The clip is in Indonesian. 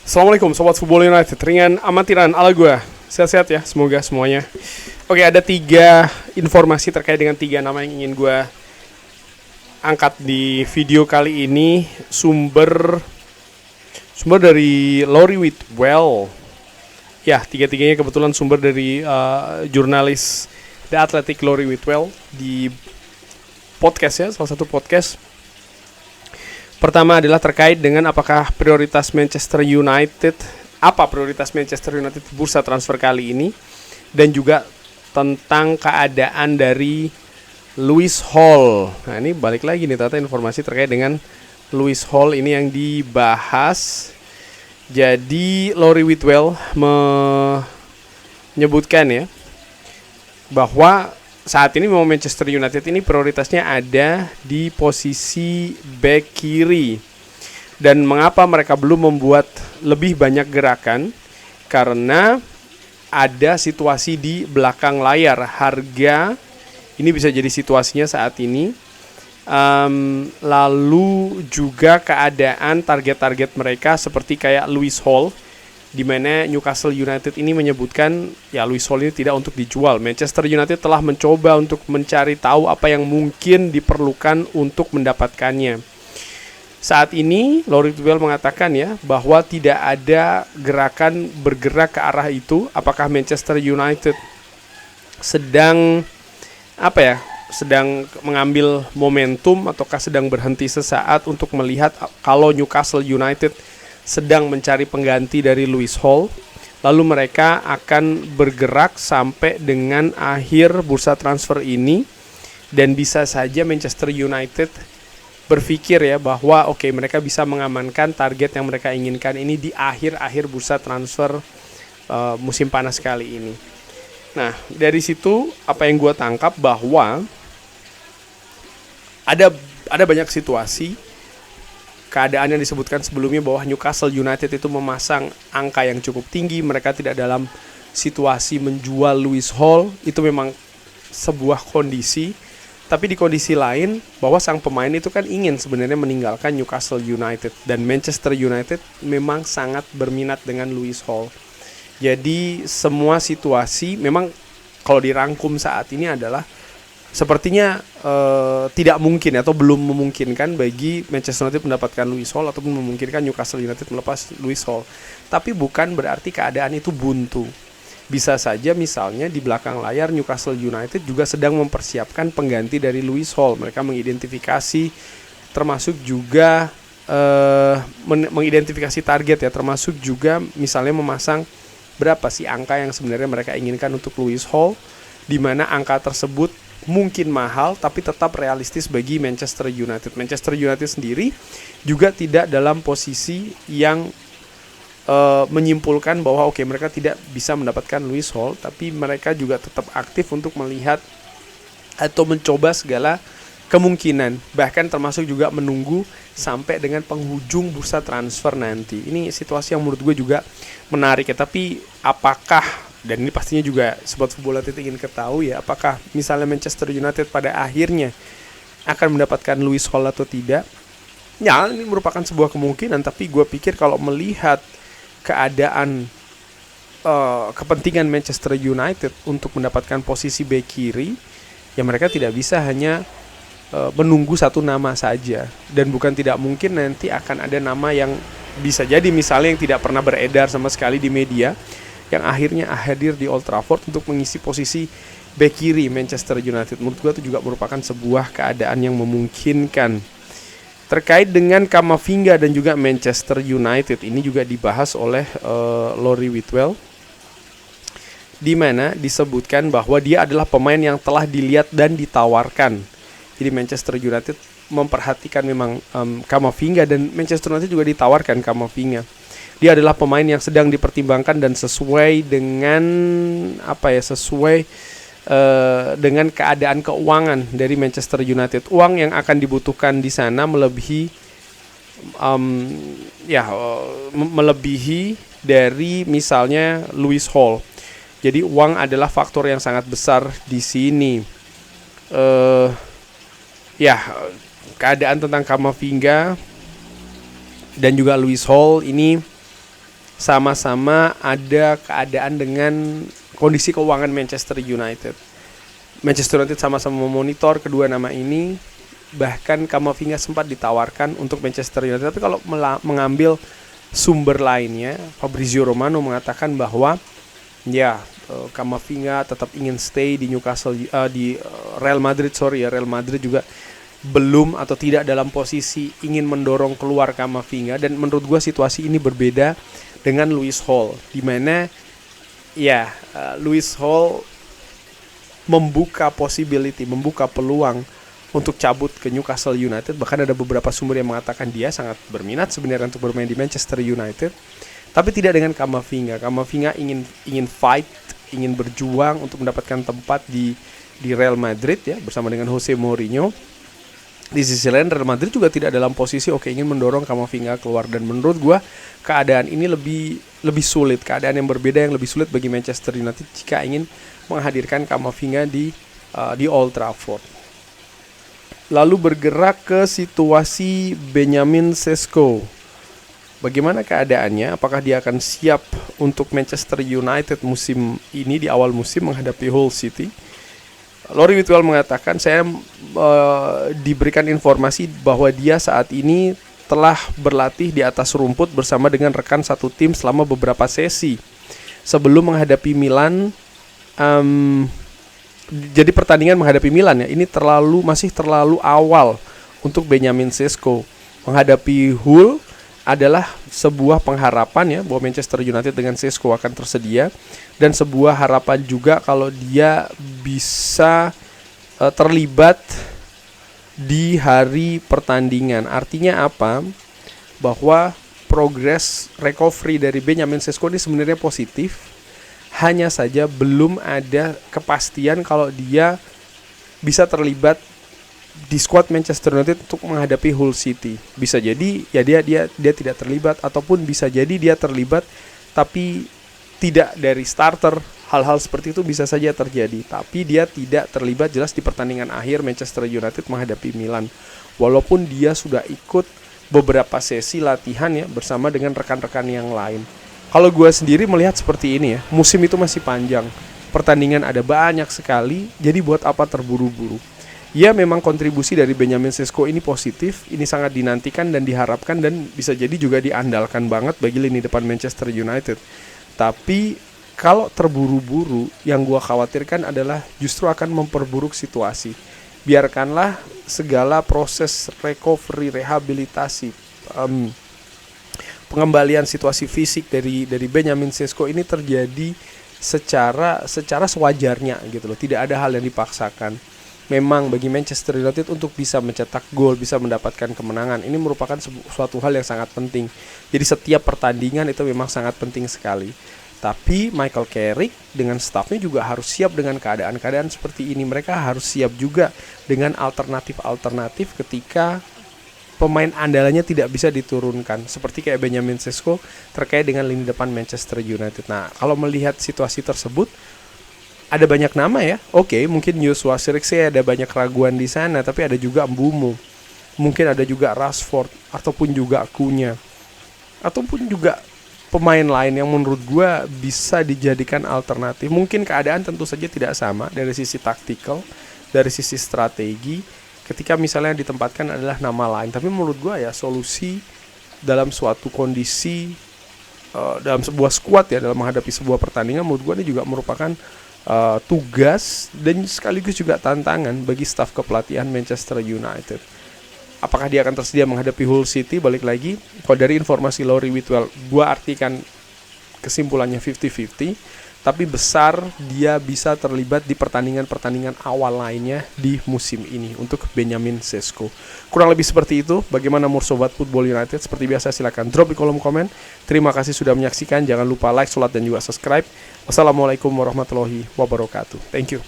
Assalamualaikum Sobat Football United. Ringan amatiran ala gue. Sehat-sehat ya semoga semuanya. Oke, ada 3 informasi terkait dengan 3 nama yang ingin gue angkat di video kali ini. Sumber dari Lori Whitwell. Ya, 3-tiganya kebetulan sumber dari jurnalis The Athletic Lori Whitwell di podcast ya, salah satu podcast. Pertama adalah terkait dengan apakah prioritas Manchester United, apa prioritas Manchester United di bursa transfer kali ini, dan juga tentang keadaan dari Lewis Hall. Nah, ini balik lagi nih ternyata informasi terkait dengan Lewis Hall ini yang dibahas. Jadi Lori Whitwell menyebutkan ya bahwa saat ini memang Manchester United ini prioritasnya ada di posisi bek kiri. Dan mengapa mereka belum membuat lebih banyak gerakan? Karena ada situasi di belakang layar. Harga ini bisa jadi situasinya saat ini. Lalu juga keadaan target-target mereka seperti kayak Lewis Hall, di mana Newcastle United ini menyebutkan ya Lewis Hall ini tidak untuk dijual. Manchester United telah mencoba untuk mencari tahu apa yang mungkin diperlukan untuk mendapatkannya. Saat ini Lori Whitwell mengatakan ya bahwa tidak ada gerakan bergerak ke arah itu. Apakah Manchester United sedang sedang mengambil momentum ataukah sedang berhenti sesaat untuk melihat kalau Newcastle United sedang mencari pengganti dari Lewis Hall, lalu mereka akan bergerak sampai dengan akhir bursa transfer ini, dan bisa saja Manchester United berpikir ya bahwa mereka bisa mengamankan target yang mereka inginkan ini di akhir-akhir bursa transfer musim panas kali ini. Nah, dari situ apa yang gue tangkap bahwa ada banyak situasi. Keadaan yang disebutkan sebelumnya bahwa Newcastle United itu memasang angka yang cukup tinggi, mereka tidak dalam situasi menjual Lewis Hall, itu memang sebuah kondisi. Tapi di kondisi lain bahwa sang pemain itu kan ingin sebenarnya meninggalkan Newcastle United, dan Manchester United memang sangat berminat dengan Lewis Hall. Jadi semua situasi memang kalau dirangkum saat ini adalah sepertinya tidak mungkin atau belum memungkinkan bagi Manchester United mendapatkan Lewis Hall ataupun memungkinkan Newcastle United melepas Lewis Hall. Tapi bukan berarti keadaan itu buntu. Bisa saja misalnya di belakang layar Newcastle United juga sedang mempersiapkan pengganti dari Lewis Hall. Mereka mengidentifikasi termasuk juga mengidentifikasi target ya, termasuk juga misalnya memasang berapa sih angka yang sebenarnya mereka inginkan untuk Lewis Hall, di mana angka tersebut mungkin mahal tapi tetap realistis bagi Manchester United. Manchester United sendiri juga tidak dalam posisi yang menyimpulkan bahwa mereka tidak bisa mendapatkan Lewis Hall, tapi mereka juga tetap aktif untuk melihat atau mencoba segala kemungkinan, bahkan termasuk juga menunggu sampai dengan penghujung bursa transfer nanti. Ini situasi yang menurut gue juga menarik ya, tapi apakah, dan ini pastinya juga Sobat Football United ingin ketahui ya, apakah misalnya Manchester United pada akhirnya akan mendapatkan Lewis Hall atau tidak? Ya, ini merupakan sebuah kemungkinan, tapi gue pikir kalau melihat keadaan kepentingan Manchester United untuk mendapatkan posisi bek kiri, ya mereka tidak bisa hanya menunggu satu nama saja, dan bukan tidak mungkin nanti akan ada nama yang bisa jadi misalnya yang tidak pernah beredar sama sekali di media, yang akhirnya hadir di Old Trafford untuk mengisi posisi bek kiri Manchester United. Menurut gue itu juga merupakan sebuah keadaan yang memungkinkan. Terkait dengan Camavinga dan juga Manchester United, ini juga dibahas oleh Lori Whitwell, di mana disebutkan bahwa dia adalah pemain yang telah dilihat dan ditawarkan. Jadi Manchester United memperhatikan memang Camavinga, dan Manchester United juga ditawarkan Camavinga. Dia adalah pemain yang sedang dipertimbangkan dan sesuai dengan dengan keadaan keuangan dari Manchester United. Uang yang akan dibutuhkan di sana melebihi dari misalnya Lewis Hall. Jadi uang adalah faktor yang sangat besar di sini. Keadaan tentang Camavinga dan juga Lewis Hall ini sama-sama ada keadaan dengan kondisi keuangan Manchester United. Manchester United sama-sama memonitor kedua nama ini. Bahkan Camavinga sempat ditawarkan untuk Manchester United. Tapi kalau mengambil sumber lainnya, Fabrizio Romano mengatakan bahwa ya, Camavinga tetap ingin stay di Newcastle, di Real Madrid. Real Madrid juga belum atau tidak dalam posisi ingin mendorong keluar Camavinga. Dan menurut gue situasi ini berbeda dengan Lewis Hall, di mana ya Lewis Hall membuka peluang untuk cabut ke Newcastle United. Bahkan ada beberapa sumber yang mengatakan dia sangat berminat sebenarnya untuk bermain di Manchester United, tapi tidak dengan Camavinga. Camavinga ingin fight, ingin berjuang untuk mendapatkan tempat di Real Madrid ya, bersama dengan Jose Mourinho. Di sisi lain Real Madrid juga tidak dalam posisi ingin mendorong Camavinga keluar. Dan menurut gue keadaan ini lebih sulit, keadaan yang berbeda, yang lebih sulit bagi Manchester United jika ingin menghadirkan Camavinga di Old Trafford. Lalu bergerak ke situasi Benjamin Sesko. Bagaimana keadaannya? Apakah dia akan siap untuk Manchester United musim ini, di awal musim menghadapi Hull City? Lori Whitwell mengatakan, saya diberikan informasi bahwa dia saat ini telah berlatih di atas rumput bersama dengan rekan satu tim selama beberapa sesi sebelum menghadapi Milan. Jadi pertandingan menghadapi Milan ya, ini masih terlalu awal untuk Benjamin Sesko. Menghadapi Hull adalah sebuah pengharapan ya, bahwa Manchester United dengan Sesko akan tersedia, dan sebuah harapan juga kalau dia bisa terlibat di hari pertandingan. Artinya apa? Bahwa progres recovery dari Benjamin Sesko ini sebenarnya positif. Hanya saja belum ada kepastian kalau dia bisa terlibat di squad Manchester United untuk menghadapi Hull City. Bisa jadi ya dia tidak terlibat, ataupun bisa jadi dia terlibat tapi tidak dari starter. Hal-hal seperti itu bisa saja terjadi, tapi dia tidak terlibat jelas di pertandingan akhir Manchester United menghadapi Milan. Walaupun dia sudah ikut beberapa sesi latihan ya bersama dengan rekan-rekan yang lain. Kalau gue sendiri melihat seperti ini ya, musim itu masih panjang, pertandingan ada banyak sekali, jadi buat apa terburu-buru? Ya memang kontribusi dari Benjamin Sesko ini positif, ini sangat dinantikan dan diharapkan, dan bisa jadi juga diandalkan banget bagi lini depan Manchester United. Tapi kalau terburu-buru, yang gue khawatirkan adalah justru akan memperburuk situasi. Biarkanlah segala proses recovery, rehabilitasi, pengembalian situasi fisik dari Benjamin Sesko ini terjadi secara sewajarnya gitu loh. Tidak ada hal yang dipaksakan. Memang bagi Manchester United untuk bisa mencetak gol, bisa mendapatkan kemenangan, ini merupakan suatu hal yang sangat penting. Jadi setiap pertandingan itu memang sangat penting sekali. Tapi Michael Carrick dengan stafnya juga harus siap dengan keadaan-keadaan seperti ini. Mereka harus siap juga dengan alternatif-alternatif ketika pemain andalanya tidak bisa diturunkan, seperti kayak Benjamin Sesko terkait dengan lini depan Manchester United. Nah, kalau melihat situasi tersebut, ada banyak nama ya. Oke, mungkin Joshua Zirkzee ada banyak keraguan di sana, tapi ada juga Mbeumo. Mungkin ada juga Rashford, ataupun juga Cunha, ataupun juga pemain lain yang menurut gue bisa dijadikan alternatif. Mungkin keadaan tentu saja tidak sama dari sisi taktikal, dari sisi strategi, ketika misalnya yang ditempatkan adalah nama lain. Tapi menurut gue ya, solusi dalam suatu kondisi, dalam sebuah squad ya, dalam menghadapi sebuah pertandingan, menurut gue ini juga merupakan tugas dan sekaligus juga tantangan bagi staf kepelatihan Manchester United. Apakah dia akan tersedia menghadapi Hull City? Balik lagi, kalau dari informasi Lori Whitwell, gue artikan kesimpulannya 50-50, tapi besar dia bisa terlibat di pertandingan-pertandingan awal lainnya di musim ini untuk Benjamin Sesko. Kurang lebih seperti itu. Bagaimana menurut Sobat Football United? Seperti biasa silakan drop di kolom komen. Terima kasih sudah menyaksikan. Jangan lupa like, sholat, dan juga subscribe. Wassalamualaikum warahmatullahi wabarakatuh. Thank you.